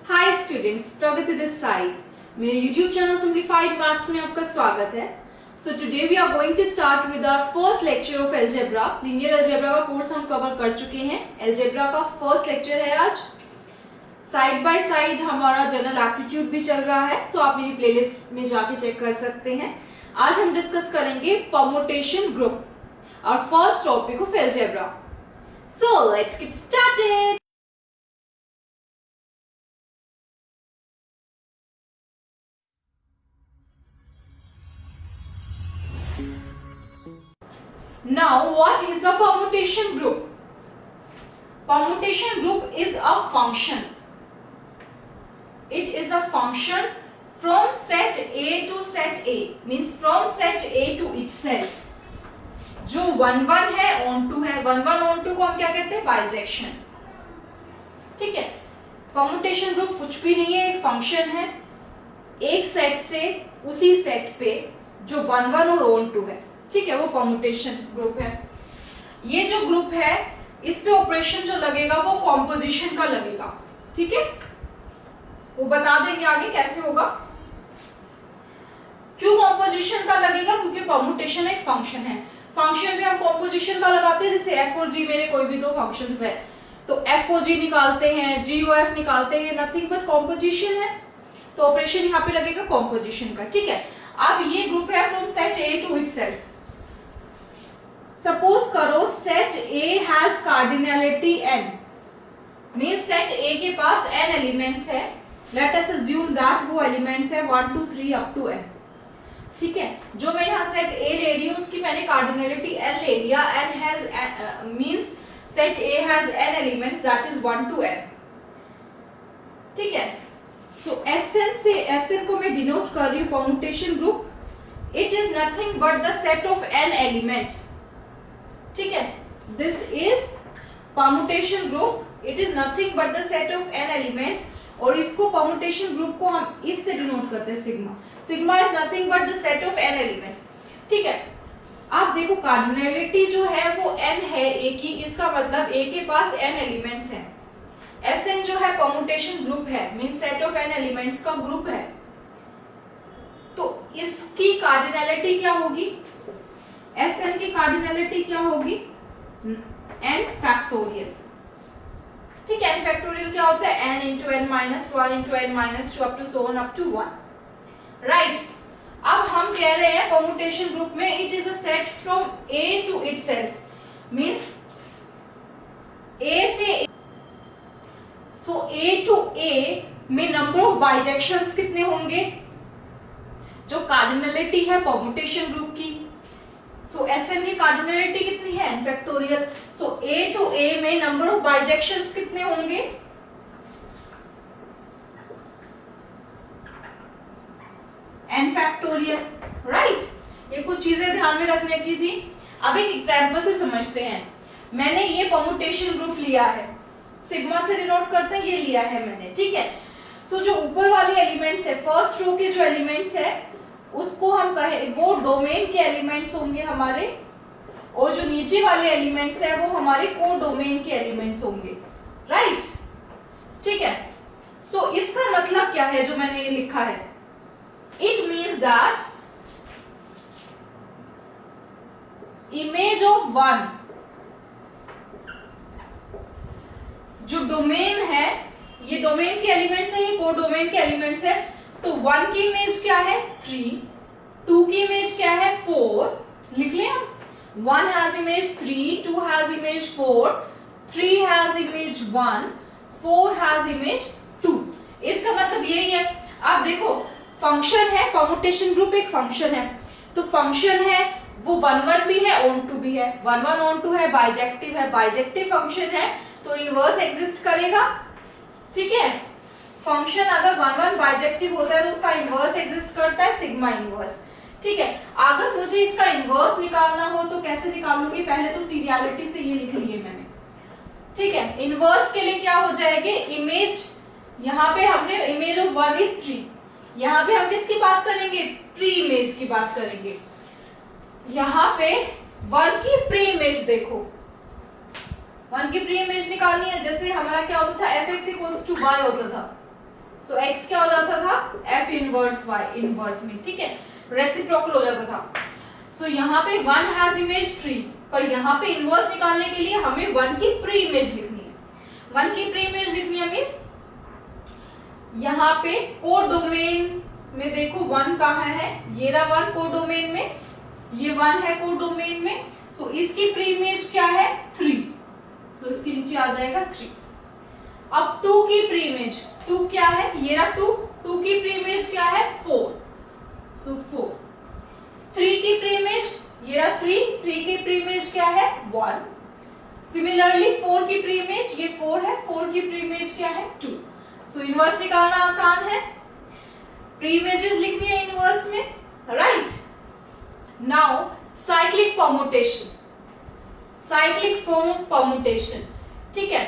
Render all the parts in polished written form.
Hi students, Pragati this side. मेरे YouTube channel simplified maths में आपका स्वागत है। So today we are going to start with our first lecture of algebra. Linear algebra का course हम cover कर चुके हैं। अलजेब्रा का फर्स्ट लेक्चर है आज। साइड बाय साइड हमारा जनरल एप्टीट्यूड भी चल रहा है, सो आप मेरी प्लेलिस्ट में जाके चेक कर सकते हैं। आज हम डिस्कस करेंगे परमुटेशन ग्रुप और first topic of algebra. So let's get started. Now, what is a permutation group? Permutation group is a function. It is a function from set A to set A. Means from set A to itself. जो 1-1 है, on2 है, 1-1 on2 को हम क्या कहते हैं? Bijection. ठीक है। परमुटेशन ग्रुप कुछ भी नहीं है, एक फंक्शन है एक सेट से उसी सेट पे जो 1-1 और on2 है। ठीक है, वो परमुटेशन ग्रुप है। ये जो ग्रुप है इस पे ऑपरेशन जो लगेगा वो कॉम्पोजिशन का लगेगा। ठीक है, वो बता देंगे आगे कैसे होगा। क्यों कॉम्पोजिशन का लगेगा? क्योंकि परमुटेशन एक फंक्शन है। फंक्शन भी हम कॉम्पोजिशन का लगाते हैं। जैसे एफ और जी मेरे कोई भी दो फंक्शंस है तो एफ ओ जी निकालते हैं, जी ओ एफ निकालते हैं, नथिंग बट कॉम्पोजिशन है। तो ऑपरेशन यहाँ पे लगेगा कॉम्पोजिशन का। ठीक है, अब ये ग्रुप है from set A to itself. Suppose करो set A has cardinality n, means set A के पास n एलिमेंट्स है। लेट अस अज्यूम दैट वो एलिमेंट्स है 1 2 3 अप टू n। ठीक है, जो मैं यहाँ सेट A ले रही हूँ उसकी मैंने कार्डिनलिटी n ले लिया। n has means set A has n elements that is 1 to n। ठीक है, सो Sn से Sn को मैं डिनोट कर रही हूँ permutation group. It is nothing but the set of n elements. ठीक है, this is permutation group. It is nothing but the set of n elements. और इसको परमुटेशन ग्रुप को हम इससे डिनोट करते हैं sigma. Sigma is nothing but the set of n elements. ठीक है, आप देखो कार्डिनलिटी जो है वो n है a की, इसका मतलब a के पास n एलिमेंट्स हैं। Sn जो है परमुटेशन ग्रुप है, means set of n elements का ग्रुप है। तो इसकी कार्डिनलिटी क्या होगी? Sn की कार्डिनलिटी क्या होगी? n factorial. ठीक है, n फैक्टोरियल क्या होता है? n into n minus 1 into n minus 2 up to so on up to 1। Right, अब हम कह रहे हैं परमुटेशन ग्रुप में it is a set from A to itself, means A से सो A to A में नंबर ऑफ बाइजेक्शंस कितने होंगे? जो कार्डिनलिटी है परमुटेशन ग्रुप की, सो Sn की कार्डिनलिटी कितनी है? n factorial. So A to A में नंबर ऑफ बाइजेक्शंस कितने होंगे? n factorial. राइट, ये कुछ चीजें ध्यान में रखने की थी। अब एक एग्जांपल से समझते हैं। मैंने ये परमुटेशन ग्रुप लिया है, सिग्मा से डिनोट करते हैं, ये लिया है मैंने। ठीक है, सो जो ऊपर वाले एलिमेंट्स है, फर्स्ट रो के जो एलिमेंट्स है उसको हम कहे वो डोमेन के एलिमेंट्स होंगे हमारे, और जो नीचे वाले एलिमेंट्स है वो हमारे को डोमेन के एलिमेंट्स होंगे। राइट, ठीक है। सो इसका मतलब क्या है जो मैंने ये लिखा है? It means that image of one, जो डोमेन है, ये डोमेन के एलिमेंट्स है, ये को डोमेन के एलिमेंट्स है। तो 1 की इमेज क्या है? 3। 2 की इमेज क्या है? 4। लिख लें हम। 1 has image 3, 2 has image 4, 3 has image 1, 4 has image 2। इसका मतलब यही है। आप देखो फंक्शन है, परमुटेशन ग्रुप एक फंक्शन है। तो फंक्शन है वो 1-1 भी है, on2 भी है। 1-1 on2 है, बाइजेक्टिव है। बाइजेक्टिव फंक्शन है तो इनवर्स एग्जिस्ट करेगा। ठीक है, फंक्शन अगर 1-1 बाइजेक्टिव होता है तो उसका इनवर्स एग्जिस्ट करता है, सिग्मा इनवर्स। ठीक है, अगर मुझे इसका इनवर्स निकालना हो तो कैसे निकालूंगी? पहले तो सीरियलिटी से ये लिख लिए मैंने। ठीक है, इनवर्स के लिए क्या हो जाएगी? इमेज, यहाँ पे हमने इमेज ऑफ 1 is 3, यहाँ पे हम किसकी बात करेंगे? प्री इमेज की बात करेंगे। यहाँ पे 1 की प्री इमेज देखो, 1 की प्री इमेज निकालनी है। जैसे हमारा क्या होता था? fx = y होता था। सो x क्या हो जाता था, f इनवर्स y इनवर्स में, ठीक है, रेसिप्रोकल हो जाता था। सो यहाँ पे 1 हैज इमेज 3, पर यहाँ पे इनवर्स निकालने के लिए हमें 1 की प्री इमेज लिखनी है। 1 की प्री इमेज लिखनी है मींस यहाँ पे कोडोमेन में देखो 1 कहाँ है, ये रहा 1 कोडोमेन में, ये 1 है कोडोमेन में। सो इसकी प्री इमेज क्या है, 3, तो इसके नीचे आ जाएगा 3। अब 2 की प्री इमेज, 2 क्या है, ये रहा 2, 2 की प्री इमेज क्या है, 4, सो 4। 3 की प्री इमेज, ये रहा 3, 3 की प्री इमेज क्या है, 1। सिमिलरली 4 की प्री इमेज, ये 4 है, 4 की प्री इमेज क्या है, 2। सो इनवर्स निकालना आसान है, प्री इमेजेस लिखनी है इनवर्स में, right. Now cyclic permutation, cyclic form of permutation, ठीक है।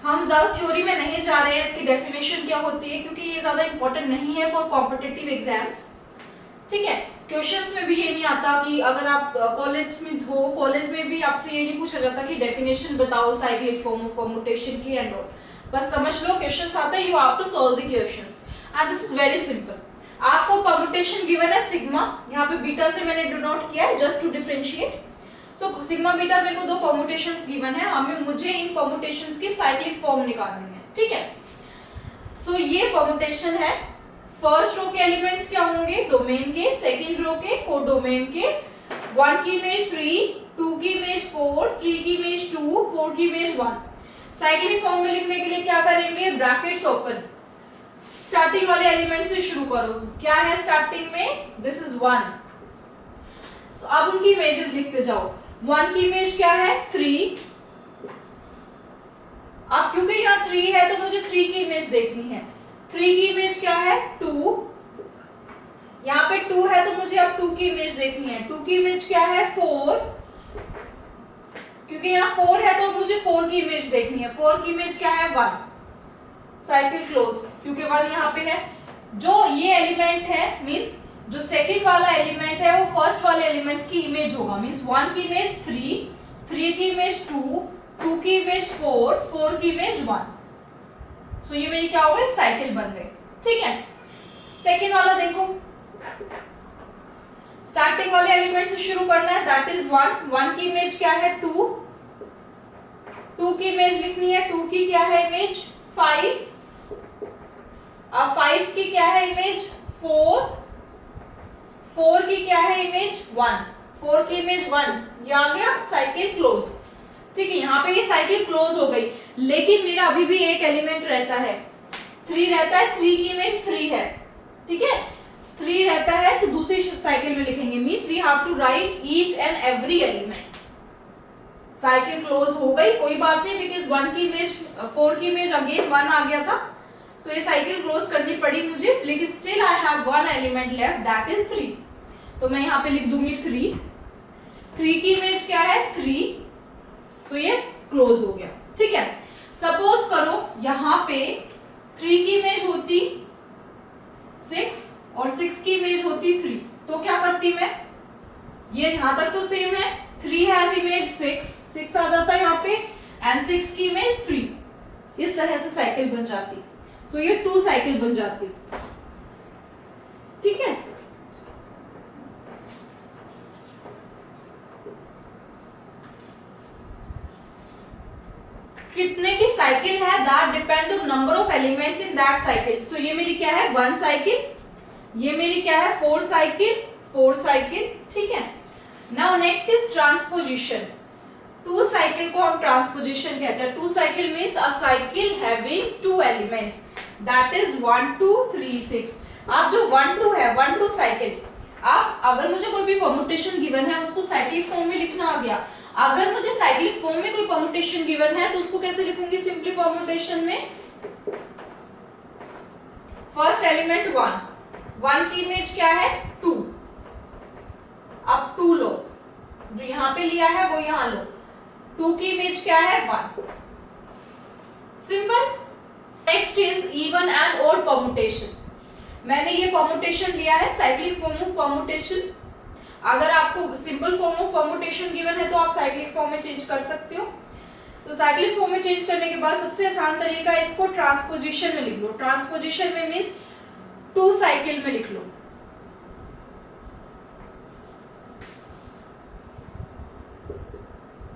हम ज्यादा थ्योरी में नहीं जा रहे हैं, इसकी डेफिनेशन क्या होती है, क्योंकि ये ज्यादा इंपॉर्टेंट नहीं है फॉर कॉम्पिटिटिव एग्जाम्स, ठीक है। क्वेश्चंस में भी ये नहीं आता कि अगर आप कॉलेज में हो, कॉलेज में भी आपसे ये नहीं पूछा जाता कि डेफिनेशन बताओ साइक्लिक फॉर्म ऑफ परमुटेशन की एंड ऑल। बस समझ लो क्वेश्चंस आते हैं, you have to solve the questions and this is very simple. आपको परमुटेशन गिवन है सिग्मा, यहाँ पे बीटा से मैंने डिनोट किया है just to differentiate. So sigma beta मेरे को 2 परमुटेशंस गिवन है, हमें मुझे इन परमुटेशंस की साइक्लिक फॉर्म निकालनी है, ठीक है। सो ये परमुटेशन है, फर्स्ट रो के एलिमेंट्स क्या होंगे, डोमेन के, सेकंड रो के, कोडोमेन के। 1 की इमेज 3, 2 की इमेज 4, 3 की इमेज 2, 4 की इमेज 1। साइक्लिक फॉर्म में लिखने के लिए क्या करेंगे, ब्रैकेट्स ओपन, स्टार्टिंग वाले एलिमेंट से शुरू करो। क्या है स्टार्टिंग में, दिस इज 1। सो अब उनकी इमेजेस लिखते जाओ। 1 की इमेज क्या है, 3। अब क्योंकि यहाँ 3 है तो मुझे 3 की इमेज देखनी है। 3 की इमेज क्या है, 2। यहाँ पे 2 है तो मुझे अब 2 की इमेज देखनी है। 2 की इमेज क्या है, 4। क्योंकि यहाँ 4 है तो मुझे 4 की इमेज देखनी है। 4 की इमेज क्या है, 1। साइकिल क्लोज, क्योंकि 1 यहाँ पे है। जो ये एलिमेंट है मीन्स जो सेकंड वाला एलिमेंट है वो फर्स्ट वाले एलिमेंट की इमेज होगा। मीन्स 1 की इमेज 3, 3 की इमेज 2, 2 की इमेज 4, 4 की इमेज 1। सो ये मेरी क्या हो गई, साइकिल बन गई, ठीक है। सेकंड वाला देखो, स्टार्टिंग वाले एलिमेंट से शुरू करना है, दैट इज 1। 1 की इमेज क्या है, 2। 2 की इमेज लिखनी है, 2 की क्या है इमेज, 5। अब 5 की क्या है इमेज, 4। 4 की क्या है इमेज, 1। 4 की इमेज 1। ये आ गया साइकिल क्लोज, ठीक है। यहाँ पे ये साइकिल क्लोज हो गई, लेकिन मेरा अभी भी एक एलिमेंट रहता है, 3 रहता है। 3 की इमेज 3 है, ठीक है। 3 रहता है तो दूसरी साइकिल में लिखेंगे, means we have to write each and every element. Cycle close हो गई, कोई बात नहीं, बिकॉज 1 की इमेज 4 की इमेज अगेन 1 आ गया था, तो ये साइकिल क्लोज करनी पड़ी मुझे, लेकिन still I have 1 element left, that is 3। तो मैं यहाँ पे लिख दूंगी 3। 3 की इमेज क्या है, 3, तो ये क्लोज हो गया, ठीक है। सपोज करो यहाँ पे 3 की इमेज होती 6 और 6 की इमेज होती 3, तो क्या करती मैं, ये यहां तक तो सेम है, 3 हैज इमेज 6 आ जाता है यहाँ पे, एंड 6 की इमेज 3, इस तरह से साइकिल बन जाती। सो ये 2 साइकिल बन जाती, ठीक है। कितने की साइकिल है, that depend on number of elements in that cycle. So ये मेरी क्या है, 1 साइकिल, ये मेरी क्या है, 4 साइकिल, 4 साइकिल, ठीक है। Now next is transposition. 2 cycle को हम ट्रांसपोजिशन कहते हैं। 2 cycle means a cycle having 2 elements, that is 1 2 3 6। अब जो 1 2 है, 1 2 साइकिल, अब अगर मुझे कोई भी परमुटेशन गिवन है उसको साइक्लिक फॉर्म में लिखना आ गया। अगर मुझे साइक्लिक फॉर्म में कोई परमुटेशन गिवन है तो उसको कैसे लिखूंगी, सिंपली परमुटेशन में फर्स्ट एलिमेंट 1 की इमेज क्या है, 2। अब 2 लो, जो यहां पे लिया है वो यहां लो, 2 की इमेज क्या है, 1। Simple. Next is even and odd permutation. मैंने ये परमुटेशन लिया है साइक्लिक फॉर्म ऑफ परमुटेशन। अगर आपको simple form of permutation given है तो आप साइक्लिक फॉर्म में चेंज कर सकते हो। तो साइक्लिक फॉर्म में चेंज करने के बाद सबसे आसान तरीका है इसको ट्रांसपोजिशन में लिख लो। ट्रांसपोजिशन में मीन्स 2 साइकिल में लिख लो।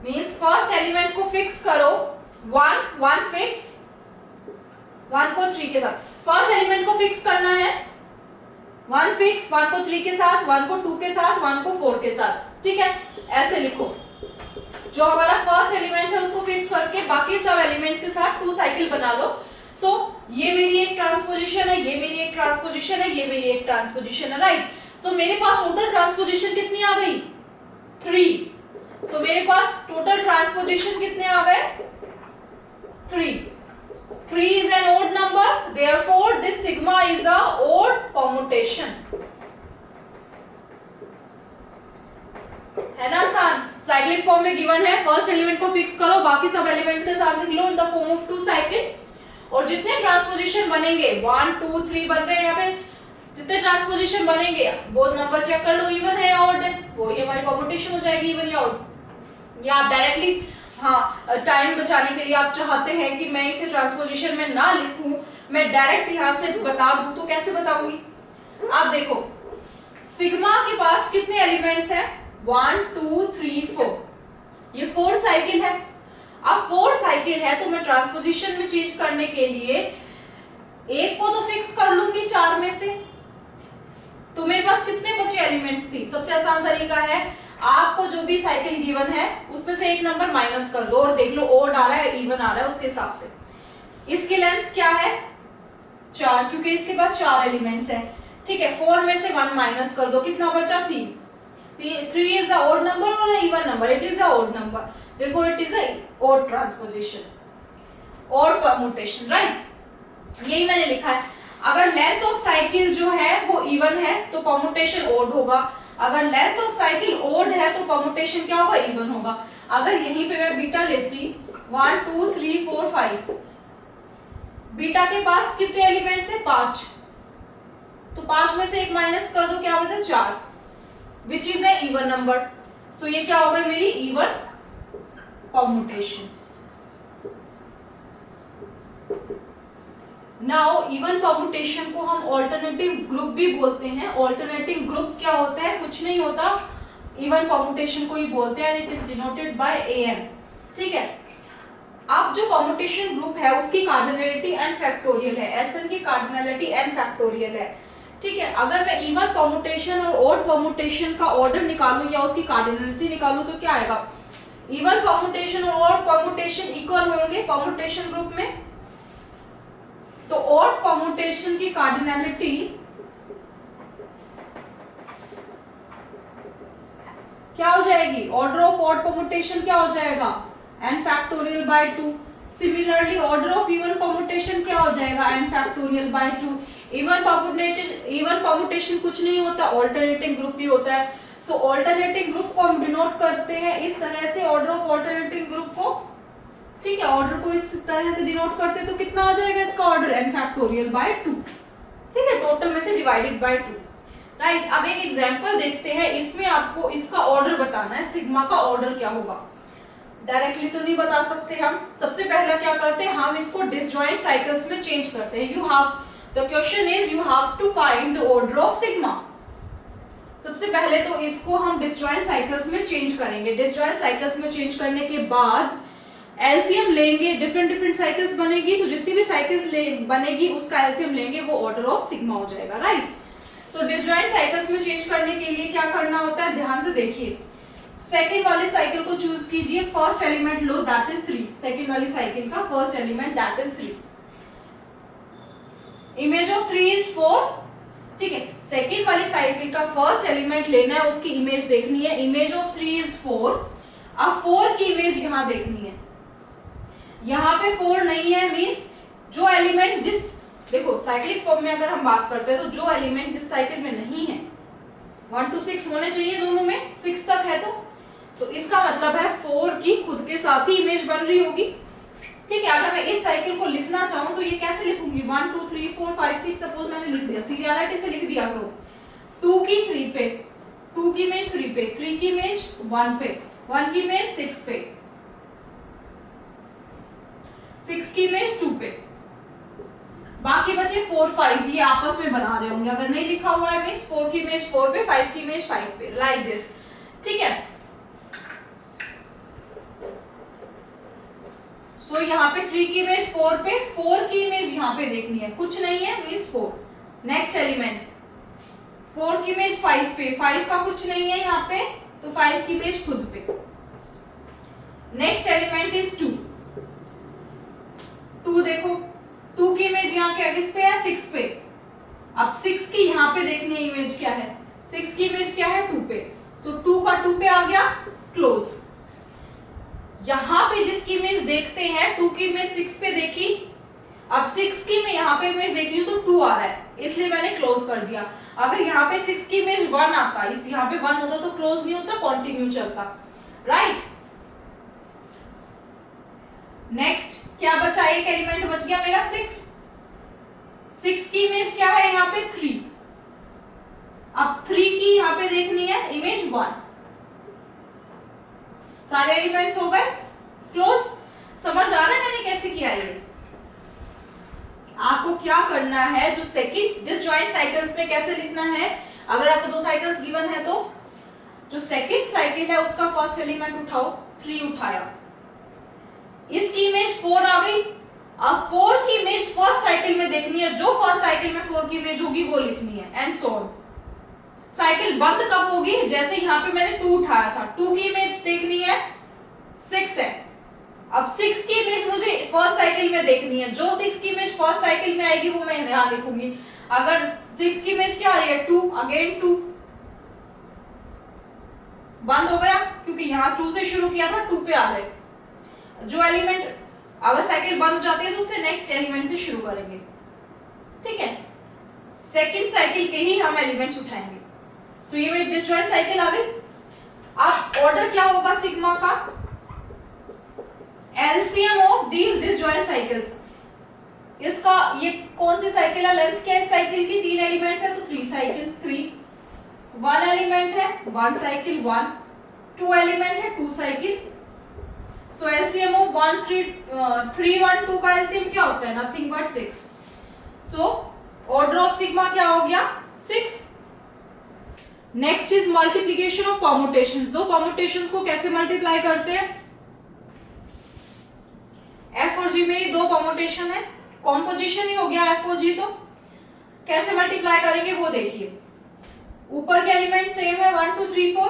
मीन्स फर्स्ट एलिमेंट को फिक्स करो 1 फिक्स, 1 को 3 के साथ। फर्स्ट एलिमेंट को फिक्स करना है 1 फिक्स, 1 को 3 के साथ, 1 को 2 के साथ, 1 को 4 के साथ। ठीक है, ऐसे लिखो। जो हमारा फर्स्ट एलिमेंट है उसको फिक्स करके बाकी सब एलिमेंट्स के साथ 2 साइकिल बना लो। सो ये मेरी एक ट्रांसपोजिशन है, ये मेरी एक ट्रांसपोजिशन है, ये मेरी एक ट्रांसपोजिशन है, राइट। सो मेरे पास टोटल ट्रांसपोजिशन कितनी आ गई? 3। सो मेरे पास टोटल ट्रांसपोजिशन कितने आ गए? 3। 3 is an odd number, therefore this sigma is a odd permutation. है ना आसान? साइक्लिक फॉर्म में गिवन है फर्स्ट एलिमेंट को फिक्स करो, बाकी सब एलिमेंट्स के साथ लिख लो in the form of 2 cycle, और जितने ट्रांसपोजिशन बनेंगे 1 2 3 बन रहे हैं यहाँ पे, जितने ट्रांसपोजिशन बनेंगे वो नंबर चेक कर लो इवन है ऑड है, वो ये हमारी परमुटेशन हो जाएगी इवन या ऑड। या आप डायरेक्टली टाइम बचाने के लिए आप चाहते हैं कि मैं इसे ट्रांसपोजिशन में ना लिखूं, मैं डायरेक्ट यहाँ से बता दूं, तो कैसे बताऊंगी? आप देखो सिग्मा के पास कितने एलिमेंट्स हैं? 1 2 3 4, ये 4 साइकिल है। अब 4 साइकिल है तो मैं ट्रांसपोजिशन में चेंज करने के लिए एक को तो फिक्स कर लूंगी 4 में से, तो मेरे पास कितने बचे एलिमेंट्स थी? सबसे आसान तरीका है आपको जो भी साइकिल गिवन है उसमें से एक नंबर माइनस कर दो और देख लो ओड आ रहा है इवन आ रहा है, उसके हिसाब से। इसकी लेंथ क्या है? 4, क्योंकि इसके पास 4 एलिमेंट्स हैं। ठीक है, 4 में से 1 माइनस कर दो, कितना बचा? 3। 3 is a odd number or a even number? It is a odd number. Therefore, it is a odd transposition, odd permutation, right? यही मैंने लिखा है। अगर लेंथ ऑफ साइकिल जो है वो इवन है तो परमुटेशन ओड होगा, अगर लेंथ ऑफ साइकिल ओड है तो परमुटेशन क्या होगा? इवन होगा। अगर यहीं पे मैं बीटा लेती 1 2 3 4 5, बीटा के पास कितने एलिमेंट्स है? 5, तो 5 में से एक माइनस कर दो, क्या बचा? 4, which is a even number. So ये क्या हो गई मेरी even permutation. Now even permutation को हम ऑल्टरनेटिव ग्रुप भी बोलते हैं। ऑल्टरनेटिव ग्रुप क्या होता है? कुछ नहीं होता, इवन परमुटेशन को ही बोलते हैं, it is denoted by an। ठीक है, अब जो परमुटेशन ग्रुप है उसकी कार्डिनलिटी n फैक्टोरियल है, Sn की कार्डिनलिटी n फैक्टोरियल है। ठीक है, अगर मैं इवन परमुटेशन और ऑड परमुटेशन का ऑर्डर निकालूं या उसकी कार्डिनलिटी निकालूं तो क्या आएगा? इवन परमुटेशन और ऑड परमुटेशन इक्वल होंगे परमुटेशन ग्रुप में, तो ऑड परमुटेशन की कार्डिनलिटी क्या हो जाएगी? ऑर्डर ऑफ ऑड परमुटेशन क्या हो जाएगा? n factorial by 2। Similarly order of even permutation क्या हो जाएगा? n factorial by 2। Even permutation कुछ नहीं होता, ऑल्टरनेटिंग ग्रुप ही होता है। सो ऑल्टरनेटिंग ग्रुप को हम डिनोट करते हैं इस तरह से, ऑर्डर ऑफ ऑल्टरनेटिंग ग्रुप को। ठीक है, ऑर्डर को इस तरह से डिनोट करते तो कितना आ जाएगा इसका ऑर्डर? n factorial by 2। ठीक है, टोटल में से डिवाइडेड बाय 2, राइट। अब एक एग्जांपल देखते हैं, इसमें आपको इसका ऑर्डर बताना है, सिग्मा का ऑर्डर क्या होगा। डायरेक्टली तो नहीं बता सकते हम, सबसे पहला क्या करते हैं हम इसको डिसजॉइंट साइकिल्स में चेंज करते हैं। The question is you have to find the order of sigma. सबसे पहले तो इसको हम डिसजॉइंट साइकिल्स में चेंज करेंगे। डिसजॉइंट साइकिल्स में चेंज करने के बाद एलसीएम लेंगे, डिफरेंट साइकिल्स बनेगी, तो जितनी भी साइकिल्स बनेगी उसका एलसीएम लेंगे, वो ऑर्डर ऑफ सिग्मा हो जाएगा, राइट। सो डिसजॉइंट साइकिल्स में चेंज करने के लिए क्या करना होता है, ध्यान से देखिए। सेकेंड वाली साइकिल को चूज कीजिए, first element low that is 3। Second वाली साइकिल का first element that is 3। Image of 3 is 4। ठीक है, सेकेंड वाली साइकिल का फर्स्ट एलिमेंट लेना है, उसकी इमेज देखनी है। Image of 3 is 4। अब 4 की इमेज यहां देखनी है, यहां पे 4 नहीं है, मींस जो एलिमेंट जिस, देखो साइक्लिक फॉर्म में अगर हम बात करते हैं तो जो एलिमेंट जिस साइकिल में नहीं है, 1 to 6 होने चाहिए दोनों में, 6 तक है तो इसका मतलब है 4 की खुद के साथ ही इमेज बन रही होगी। ठीक है, अगर मैं इस साइकिल को लिखना चाहूं तो ये कैसे लिखूंगी? 1 2 3 4 5 6 सपोज मैंने लिख दिया, सीरियलिटी से लिख दिया करो। 2 की 3 पे, 2 की इमेज 3 पे, 3 की इमेज 1 पे, 1 की इमेज 6 पे। 6 की इमेज 2 पे, बाकी बचे 4 5, ये आपस में बना रहे होंगे, अगर नहीं लिखा हुआ है मींस 4 की इमेज 4 पे, 5 की इमेज 5 पे, लाइक दिस, ठीक है। सो यहाँ पे 3 की इमेज 4 पे, 4 की इमेज यहाँ पे देखनी है, कुछ नहीं है मींस 4। नेक्स्ट एलिमेंट 4 की इमेज 5 पे, 5 का कुछ नहीं है यहाँ पे, तो 5 की इमेज खुद पे। नेक्स्ट एलिमेंट इज 2, 2 देखो, 2 की इमेज यहाँ क्या किस पे है, 6 पे। अब 6 की यहाँ पे देखनी है इमेज क्या है, 6 की इमेज क्या है, 2 पे। सो 2 का 2 पे आ गया, क्लोज। यहाँ पे जिसकी इमेज देखते हैं, 2 की इमेज 6 पे देखी, अब 6 की मैं यहाँ पे इमेज देख रही हूँ तो 2 आ रहा है, इसलिए मैंने क्लोज कर दिया। अगर यहाँ पे 6 की इमेज 1 आता, इस यहाँ पे 1 होता तो क्लोज नहीं होता, कंटिन्यू चलता, राइट। नेक्स्ट क्या बचा, एक एलिमेंट बच गया मेरा 6, 6 की इमेज क्या है यहाँ पे 3, अब 3 की यहाँ पे देखनी है इमेज 1, सारे एलिमेंट्स हो गए क्लोज। समझ आ रहा है मैंने कैसे किया ये? आपको क्या करना है, जो सेकंड डिसजॉइंट साइकिल्स में कैसे लिखना है, अगर आपको 2 साइकिल्स गिवन है तो जो सेकंड साइकिल है उसका फर्स्ट एलिमेंट उठाओ, 3 उठाया, इसकी इमेज 4 आ गई। अब 4 की इमेज फर्स्ट साइकिल में देखनी है, जो फर्स्ट साइकिल में 4 की इमेज होगी वो लिखनी है, एंड सो ऑन। साइकिल बंद कब होगी, जैसे यहाँ पे मैंने 2 उठाया था, 2 की इमेज देखनी है 6 है, अब 6 की इमेज मुझे फर्स्ट साइकिल में देखनी है, जो 6 की इमेज फर्स्ट साइकिल में आएगी वो मैं यहाँ लिखूंगी। अगर 6 की इमेज क्या आ रही है 2, अगेन 2 बंद हो गया, क्योंकि यहाँ 2 से शुरू किया था, 2 पे आ गए। जो एलिमेंट अगर साइकिल बंद हो जाती है तो उससे नेक्स्ट एलिमेंट से शुरू करेंगे, ठीक है। सेकंड साइकिल के ही हम एलिमेंट्स उठाएंगे। सो ये मेरी डिसजॉइंट साइकिल आ गई। अब ऑर्डर क्या होगा सिग्मा का, LCM of these disjoint cycles. इसका ये कौन सी साइकिल है, लेंथ क्या है साइकिल की, 3 एलिमेंट्स है तो 3 साइकिल 3, 1 एलिमेंट है 1 साइकिल 1, 2 एलिमेंट है 2 साइकिल। सो एलसीएम ऑफ 1 3 1 2 का एलसीएम क्या होता है, nothing but 6। So order of sigma क्या हो गया 6। Next is multiplication of permutations. दो परमुटेशंस को कैसे मल्टीप्लाई करते हैं, एफ और जी में ही 2 परमुटेशन है, कॉम्पोजिशन ही हो गया एफ और जी, तो कैसे मल्टीप्लाई करेंगे वो देखिए। ऊपर के एलिमेंट सेम है 1 2 3 4,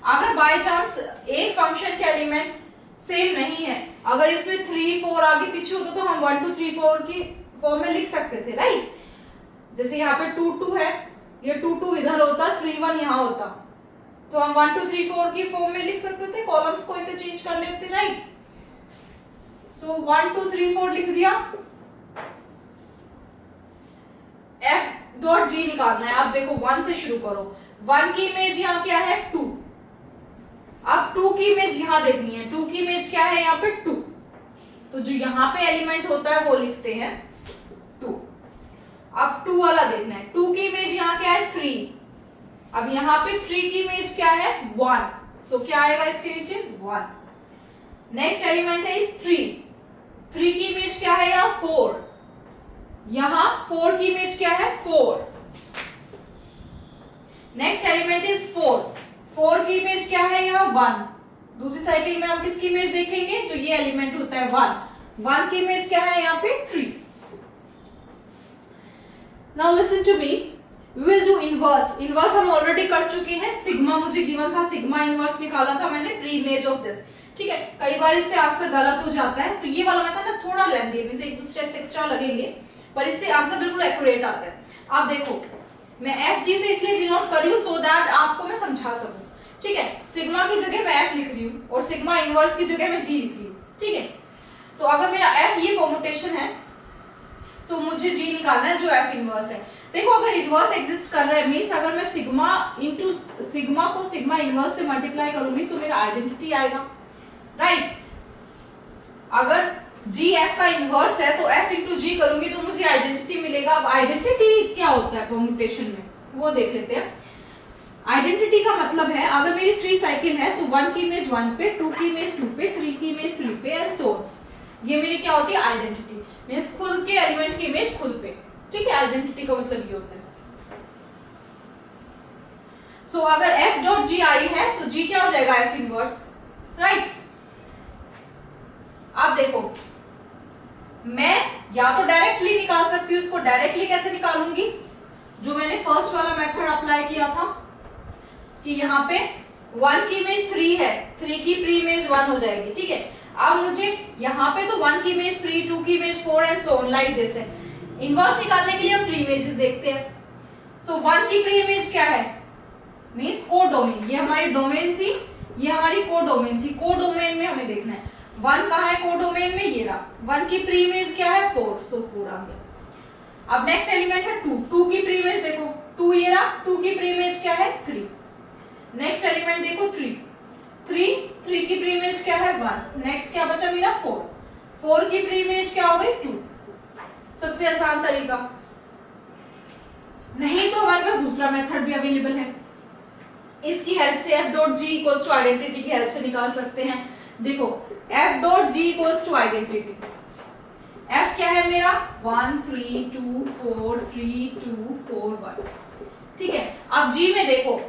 अगर बाय चांस एक फंक्शन के एलिमेंट्स सेम नहीं है, अगर इसमें 3 4 आगे पीछे होता तो हम 1 2 3 4 की फॉर्म में लिख सकते थे, राइट। जैसे यहाँ पे 2 2 है, ये 2 2 इधर होता, 3 1 यहाँ होता, तो हम 1 2 3 4 की फॉर्म में लिख सकते थे, कॉलम्स को इंटरचेंज कर लेते, राइट। सो 1 2 3 4 लिख दिया। एफ डॉट जी निकालना है। आप देखो 1 से शुरू करो, 1 की इमेज यहाँ क्या है 2, अब 2 की इमेज यहाँ देखनी है, 2 की इमेज क्या है यहाँ पे 2, तो जो यहाँ पे एलिमेंट होता है वो लिखते हैं 2। अब 2 वाला देखना है, 2 की इमेज यहाँ क्या है 3, अब यहाँ पे 3 की इमेज क्या है 1, सो क्या आएगा इसके नीचे 1। नेक्स्ट एलिमेंट है इस 3, 3 की इमेज क्या है यहाँ 4, यहाँ 4 की इमेज क्या है 4। नेक्स्ट एलिमेंट इज 4, 4 की इमेज क्या है यहाँ 1। दूसरी साइकिल में हम किसकी इमेज देखेंगे, जो ये एलिमेंट होता है 1, 1 की इमेज क्या है यहाँ पे 3। Now listen to me, we will do inverse. Inverse हम ऑलरेडी कर चुके हैं, सिग्मा मुझे गिवन था, सिग्मा इनवर्स निकाला था मैंने, प्री इमेज ऑफ दिस, ठीक है। कई बार इससे आंसर गलत हो जाता है, तो ये वाला मेथड ना थोड़ा लेंथी है, एक 2 स्टेप्स एक्स्ट्रा लगेंगे, पर इससे आंसर बिल्कुल एक्यूरेट आता है। आप देखो मैं एफ जी से इसलिए डिनोट कर रही हूँ सो दैट आपको मैं समझा सकूं, ठीक है। सिग्मा की जगह मैं एफ लिख रही हूँ और सिग्मा इनवर्स की जगह मैं जी लिख रही हूँ, ठीक है। सो अगर मेरा एफ ये परमुटेशन है, सो मुझे जी निकालना है जो एफ इनवर्स है। देखो अगर इनवर्स एग्जिस्ट कर रहा है मींस अगर मैं सिग्मा इंटू सिग्मा को सिग्मा इनवर्स से मल्टीप्लाई करूंगी तो मेरा आइडेंटिटी आएगा, राइट। अगर जी एफ का इनवर्स है तो एफ इंटू जी करूंगी तो मुझे आइडेंटिटी मिलेगा। अब आइडेंटिटी क्या होता है परमुटेशन में वो देख लेते हैं। आइडेंटिटी का मतलब है अगर मेरी 3 साइकिल है, सो 1 की इमेज 1 पे, 2 की इमेज 2 पे, 3 की इमेज 3 पे एंड सो ऑन। ये मेरी क्या होती है आइडेंटिटी, मींस खुद के एलिमेंट की इमेज खुद पे, ठीक है। आइडेंटिटी का मतलब ये होता है। सो अगर एफ डॉट जी आई है तो जी क्या हो जाएगा एफ इनवर्स, राइट। अब देखो मैं या तो डायरेक्टली निकाल सकती हूँ, इसको डायरेक्टली कैसे निकालूंगी, जो मैंने फर्स्ट वाला मेथड अप्लाई किया था कि यहाँ पे 1 की इमेज 3 है, 3 की प्री इमेज 1 हो जाएगी, ठीक है। अब मुझे यहाँ पे तो 1 की इमेज 3, 2 की image 4 and so on like this है। इनवर्स निकालने के लिए हम प्री इमेजेस देखते हैं। सो 1 की प्री इमेज क्या है, मींस को डोमेन, ये हमारी डोमेन थी, ये हमारी को डोमेन थी। को डोमेन में हमें देखना है 1 कहाँ है को डोमेन में, ये रहा। 1 की प्री इमेज क्या है 4, सो 4 आ गया। अब नेक्स्ट एलिमेंट है 2, 2 की प्री इमेज देखो 2 ये रहा, 2 की प्री इमेज क्या है 3। नेक्स्ट एलिमेंट देखो 3, 3 की प्री इमेज क्या है 1। नेक्स्ट क्या बचा मेरा 4, 4 की प्री इमेज क्या हो गई 2। सबसे आसान तरीका, नहीं तो हमारे पास दूसरा मेथड भी अवेलेबल है, इसकी हेल्प से f dot g equals to identity की हेल्प से निकाल सकते हैं। देखो f dot g equals to identity, f क्या है मेरा 1 3 2 4 3 2 4 1, ठीक है। अब g में देखो,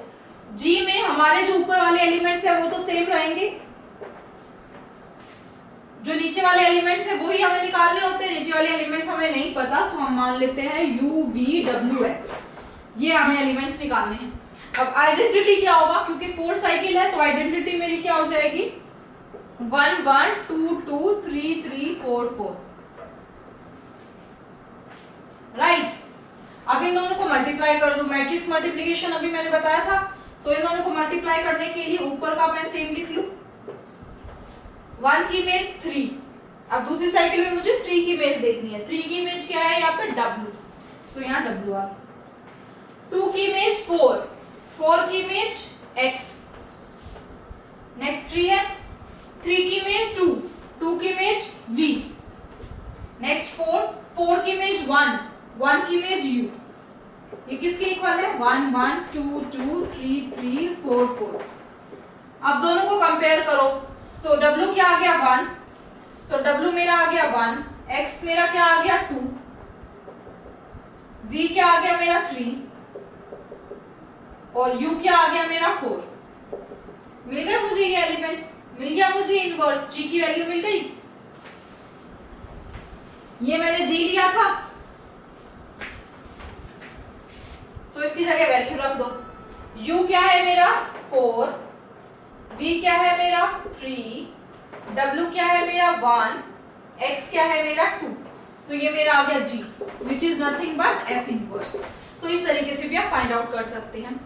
g में हमारे जो ऊपर वाले एलिमेंट्स है वो तो सेम रहेंगे, जो नीचे वाले एलिमेंट्स है वही हमें निकालने होते हैं। नीचे वाले एलिमेंट्स हमें नहीं पता, सो हम मान लेते हैं u v w x, ये हमें एलिमेंट्स निकालने हैं। अब आइडेंटिटी क्या होगा, क्योंकि 4 साइकिल है तो आइडेंटिटी मेरी क्या हो जाएगी 1 1 2 2 3 3 4 4, राइट। अब इन दोनों को मल्टीप्लाई कर दो, मैट्रिक्स मल्टीप्लिकेशन अभी मैंने बताया था। सो इन दोनों को मल्टीप्लाई करने के लिए ऊपर का मैं सेम लिख लूं, 1 की इमेज 3, अब दूसरी साइकिल में मुझे 3 की इमेज देखनी है। 3 की इमेज क्या है यहाँ पे w, सो यहाँ w आ गया। 2 की इमेज 4, 4 की इमेज x, नेक्स्ट 3 है, 3 की इमेज 2, 2 की इमेज v, नेक्स्ट 4, 4 की इमेज 1, 1 की इमेज u। ये किसके इक्वल है 1 1 2 2 3 3 4 4। अब दोनों को कंपेयर करो, सो w क्या आ गया 1, सो w मेरा आ गया 1, x मेरा क्या आ गया 2, v क्या आ गया मेरा 3 और u क्या आ गया मेरा 4। मिल गए मुझे ये एलिमेंट्स, मिल गया मुझे इनवर्स, g की वैल्यू मिल गई। ये मैंने g लिया था तो इसकी जगह वैल्यू रख दो। u क्या है मेरा 4, v क्या है मेरा 3, w क्या है मेरा 1, x क्या है मेरा 2, सो ये मेरा आ गया g which is nothing but f inverse. So इस तरीके से भी आप फाइंड आउट कर सकते हैं।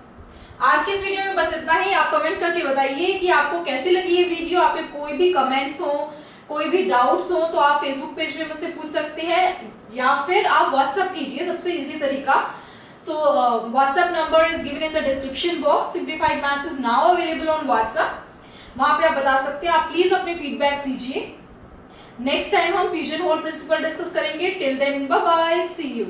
आज की इस वीडियो में बस इतना ही। आप कमेंट करके बताइए कि आपको कैसी लगी ये वीडियो। आप पे कोई भी कमेंट्स हो, कोई भी डाउट्स हो तो आप फेसबुक पेज में मुझसे पूछ सकते हैं या फिर आप व्हाट्सएप कीजिए, सबसे इजी तरीका। So WhatsApp number is given in the description box. Simplified Maths is now available on WhatsApp. वहां पे आप बता सकते हैं। आप प्लीज अपने फीडबैक दीजिए। नेक्स्ट टाइम हम पिजन होल प्रिंसिपल डिस्कस करेंगे। Till then bye bye, see you.